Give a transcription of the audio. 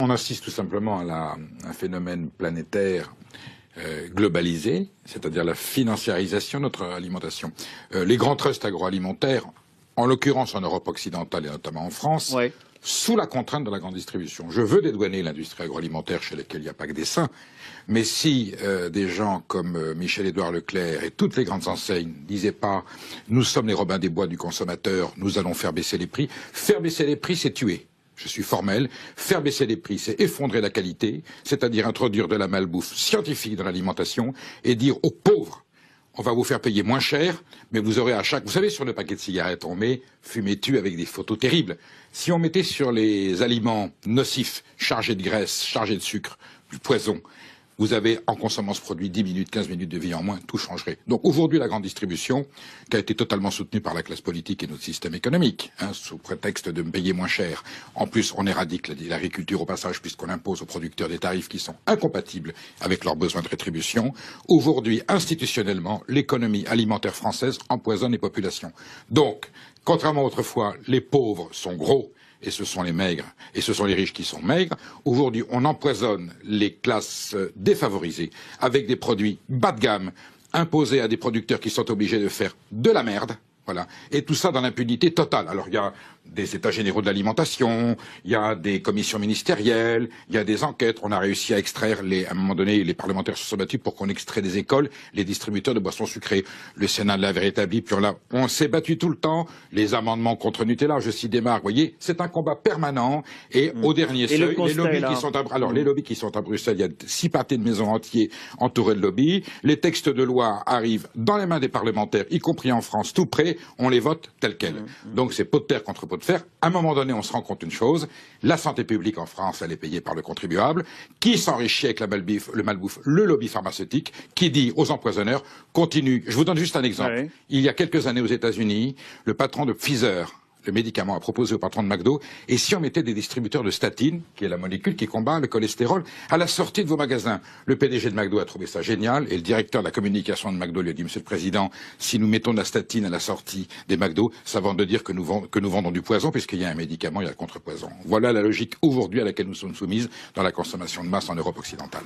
On assiste tout simplement à un phénomène planétaire globalisé, c'est-à-dire la financiarisation de notre alimentation. Les grands trusts agroalimentaires, en l'occurrence en Europe occidentale et notamment en France, ouais. sous la contrainte de la grande distribution. Je veux dédouaner l'industrie agroalimentaire chez laquelle il n'y a pas que des saints, mais si des gens comme Michel-Édouard Leclerc et toutes les grandes enseignes disaient pas « nous sommes les Robins des Bois du consommateur, nous allons faire baisser les prix », faire baisser les prix c'est tuer. Je suis formel, faire baisser les prix, c'est effondrer la qualité, c'est-à-dire introduire de la malbouffe scientifique dans l'alimentation et dire aux pauvres, on va vous faire payer moins cher, mais vous aurez à chaque... Vous savez, sur le paquet de cigarettes, on met « fumez-tu » avec des photos terribles. Si on mettait sur les aliments nocifs, chargés de graisse, chargés de sucre, du poison, vous avez, en consommant ce produit, 10 minutes, 15 minutes de vie en moins, tout changerait. Donc aujourd'hui, la grande distribution, qui a été totalement soutenue par la classe politique et notre système économique, sous prétexte de me payer moins cher. En plus, on éradique l'agriculture au passage, puisqu'on impose aux producteurs des tarifs qui sont incompatibles avec leurs besoins de rétribution. Aujourd'hui, institutionnellement, l'économie alimentaire française empoisonne les populations. Donc, contrairement à autrefois, les pauvres sont gros, et ce sont les maigres, et ce sont les riches qui sont maigres. Aujourd'hui, on empoisonne les classes défavorisées avec des produits bas de gamme, imposés à des producteurs qui sont obligés de faire de la merde. Voilà. Et tout ça dans l'impunité totale. Alors il y a des états généraux de l'alimentation, il y a des commissions ministérielles, il y a des enquêtes. On a réussi à extraire, à un moment donné, les parlementaires se sont battus pour qu'on extrait des écoles les distributeurs de boissons sucrées. Le Sénat l'avait rétabli, puis on s'est battu tout le temps. Les amendements contre Nutella, je cite des marques. Vous voyez, c'est un combat permanent. Et au dernier seuil, les lobbies qui sont les lobbies qui sont à Bruxelles, il y a 6 pâtés de maison entiers entourés de lobbies. Les textes de loi arrivent dans les mains des parlementaires, y compris en France, tout près. On les vote tels quels. Donc c'est pot de terre contre pot de fer. À un moment donné, on se rend compte d'une chose, la santé publique en France, elle est payée par le contribuable, qui s'enrichit avec le malbouffe, le lobby pharmaceutique, qui dit aux empoisonneurs, continue. Je vous donne juste un exemple. Ouais. Il y a quelques années aux États-Unis, le patron de Pfizer, le médicament, a proposé au patron de McDo, et si on mettait des distributeurs de statine, qui est la molécule qui combat le cholestérol, à la sortie de vos magasins. Le PDG de McDo a trouvé ça génial, et le directeur de la communication de McDo lui a dit, Monsieur le Président, si nous mettons de la statine à la sortie des McDo, ça va de dire que nous vendons du poison, puisqu'il y a un médicament, il y a le contrepoison. Voilà la logique aujourd'hui à laquelle nous sommes soumises dans la consommation de masse en Europe occidentale.